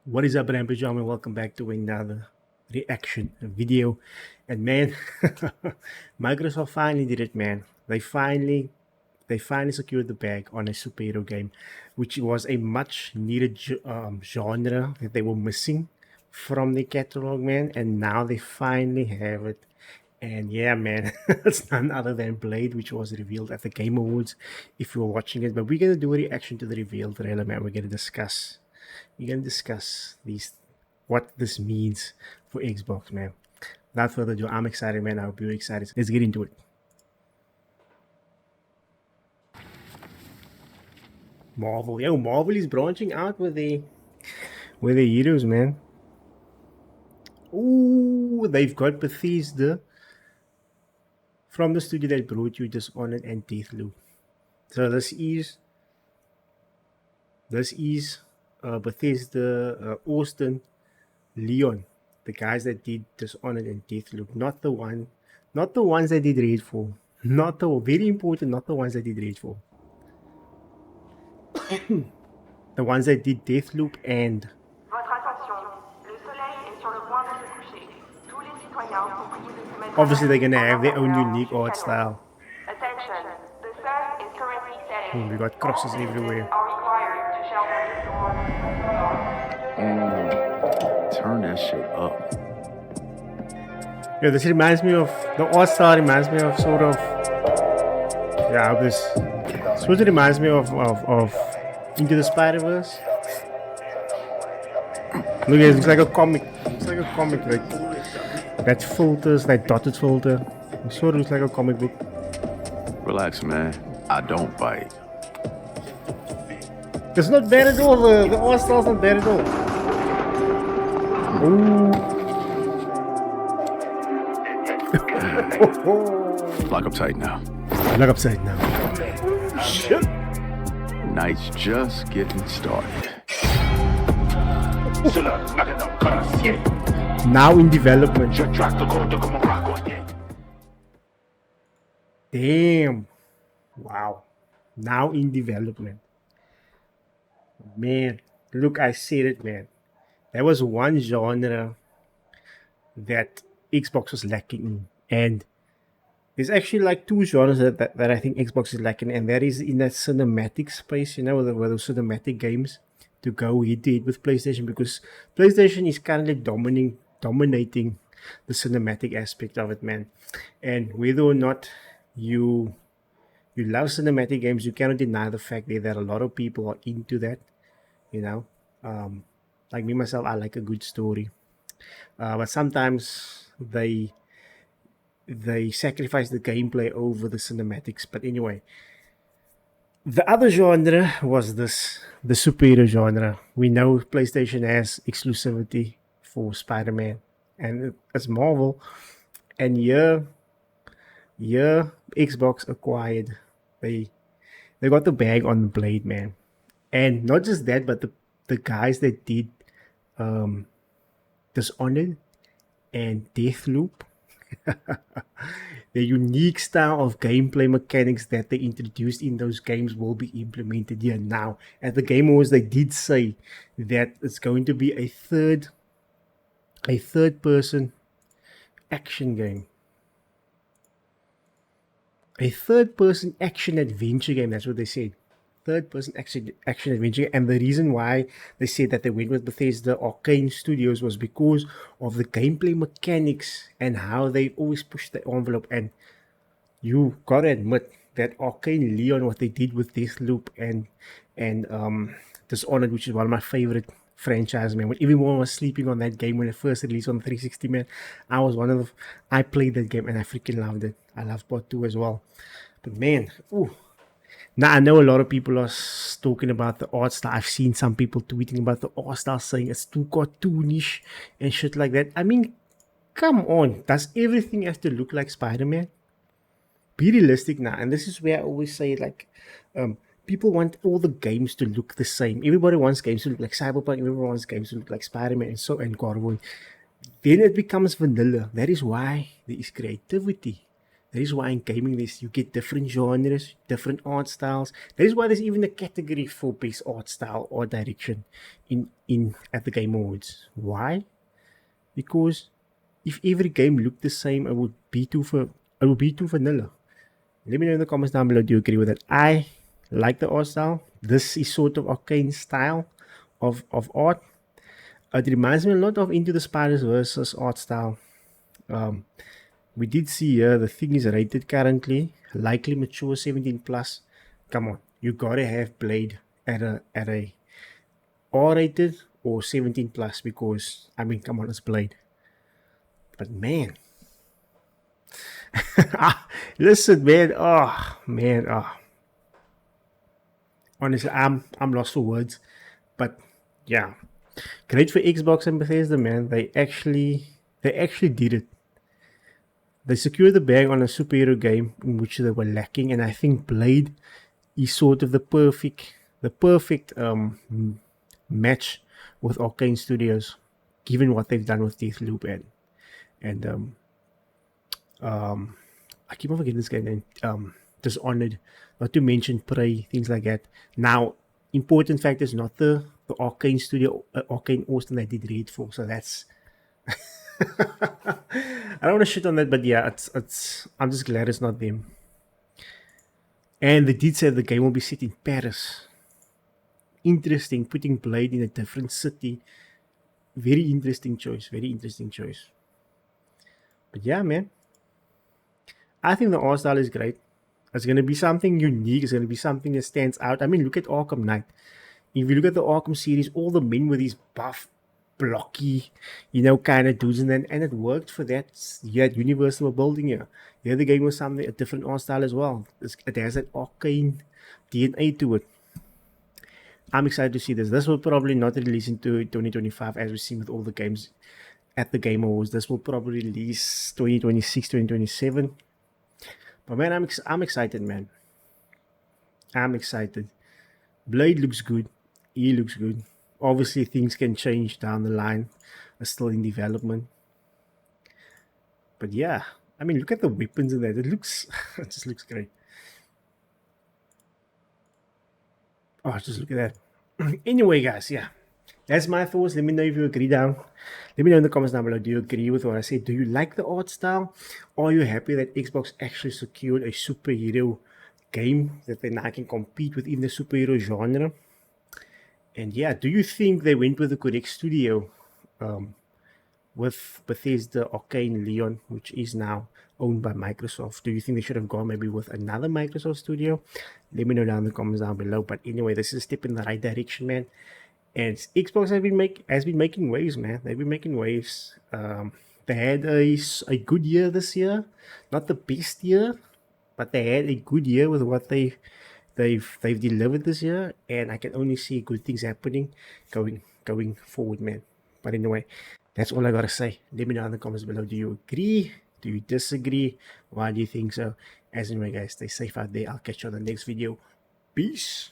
What is up, Rampage Army? Welcome back to another reaction video. And man, Microsoft finally did it, man. They finally secured the bag on a superhero game, which was a much needed genre that they were missing from the catalog, man. And now they finally have it. And yeah, man, it's none other than Blade, which was revealed at the Game Awards. If you were watching it, but we're gonna do a reaction to the reveal trailer, man. We're gonna discuss these what this means for Xbox, man. Without further ado, I'm excited, man. I hope you're excited. Let's get into it. Marvel, yo, Marvel is branching out with the heroes, man. Ooh, they've got Bethesda from the studio that brought you Dishonored and Deathloop. So this is Bethesda, Austin, Leon, the guys that did Dishonored and Deathloop, not the ones that did Redfall, not the very important, not the ones that did Redfall, the ones that did Deathloop and Votre attention, le soleil est sur le point de se coucher. Tous les citoyens sont priés de se mettre obviously à they're gonna l'abri have their own pendant unique art jusqu'à style. l'aube. Attention, the sun is currently setting. We got crosses All everywhere. citizens are required to shelter indoors. Turn that shit up. Yeah, this reminds me of the art style. Reminds me of sort of this. Sort of reminds me of Into the Spider-Verse. Look, it looks like a comic. It's like a comic, like that filters, that dotted filter. It sort of looks like a comic book. Relax, man. I don't bite. It's not bad at all. The art style's not bad at all. Lock up tight now. Look upside now. Shit. Night's just getting started. Now in development. Damn. Wow. Now in development. Man, look, I said it, man. There was one genre that Xbox was lacking in. And there's actually like two genres that I think Xbox is lacking, and that is in that cinematic space, where those cinematic games to go head to head with PlayStation, because PlayStation is currently dominating the cinematic aspect of it, man. And whether or not you love cinematic games, you cannot deny the fact that a lot of people are into that. You know, like me myself, I like a good story, but sometimes they sacrifice the gameplay over the cinematics. But anyway, the other genre was the superhero genre. We know PlayStation has exclusivity for Spider-Man, and it's Marvel. And Xbox acquired. They got the bag on Blade, man. And not just that, but the guys that did Dishonored and Deathloop, the unique style of gameplay mechanics that they introduced in those games will be implemented here now. At the Game Awards, they did say that it's going to be a third person action game. A third person action adventure game, that's what they said. Third person action adventure. And the reason why they said that they went with Bethesda Arcane Studios was because of the gameplay mechanics and how they always push the envelope. And you gotta admit that Arcane Leon, what they did with Deathloop and Dishonored, which is one of my favorite franchises, man. When everyone was sleeping on that game when it first released on the 360, man, I played that game and I freaking loved it. I loved part 2 as well. But man, ooh. Now, I know a lot of people are talking about the art style. I've seen some people tweeting about the art style, saying it's too cartoonish and shit like that. I mean, come on. Does everything have to look like Spider-Man? Be realistic now. And this is where I always say, like, people want all the games to look the same. Everybody wants games to look like Cyberpunk. Everybody wants games to look like Spider-Man and God of War. Then it becomes vanilla. That is why there is creativity. That is why in gaming you get different genres, different art styles. That is why there's even a category for best art style or direction in at the Game Awards. Why? Because if every game looked the same, it would be too vanilla. Let me know in the comments down below. Do you agree with that? I like the art style. This is sort of arcane style of art. It reminds me a lot of Into the Spider-Verse art style. We did see here the thing is rated currently likely mature 17 plus. Come on, you gotta have Blade at a R-rated or 17 plus because I mean, come on, it's Blade. But man, listen, man. Oh man, honestly, I'm lost for words. But yeah, great for Xbox and Bethesda, man. They actually did it. They secured the bag on a superhero game in which they were lacking, and I think Blade is sort of the perfect match with Arcane Studios, given what they've done with Deathloop and I keep on forgetting this guy name. Dishonored, not to mention Prey, things like that. Now, important fact is not the Arcane Studio, Arcane Austin that did Redfall, so that's. I don't want to shit on that, but yeah, it's. I'm just glad it's not them. And they did say the game will be set in Paris. Interesting, putting Blade in a different city. Very interesting choice. Very interesting choice. But yeah, man, I think the art style is great. It's going to be something unique. It's going to be something that stands out. I mean, look at Arkham Knight. If you look at the Arkham series, all the men with these buff, blocky, kind of dudes, and it worked for that. You had Universal were building here. The other game was something, a different art style as well. It has that arcane DNA to it. I'm excited to see this. This will probably not release into 2025 as we've seen with all the games at the Game Awards. This will probably release 2026, 2027. But man, I'm excited, man. I'm excited. Blade looks good. He looks good. Obviously, things can change down the line. It's still in development. But yeah, I mean, look at the weapons in that. It just looks great. Oh, just look at that. Anyway, guys, yeah. That's my thoughts. Let me know if you agree down. Let me know in the comments down below. Do you agree with what I said? Do you like the art style? Or are you happy that Xbox actually secured a superhero game that they now can compete within the superhero genre? And yeah, do you think they went with the correct studio with Bethesda Arcane Leon, which is now owned by Microsoft? Do you think they should have gone maybe with another Microsoft studio? Let me know down in the comments down below. But anyway, this is a step in the right direction, man. And Xbox has been making waves, man. They've been making waves. They had a good year this year, not the best year, but they had a good year with what they've delivered this year, and I can only see good things happening going forward, man. But anyway, that's all I gotta say. Let me know in the comments below. Do you agree? Do you disagree? Why do you think so? As anyway, guys, stay safe out there. I'll catch you on the next video. Peace.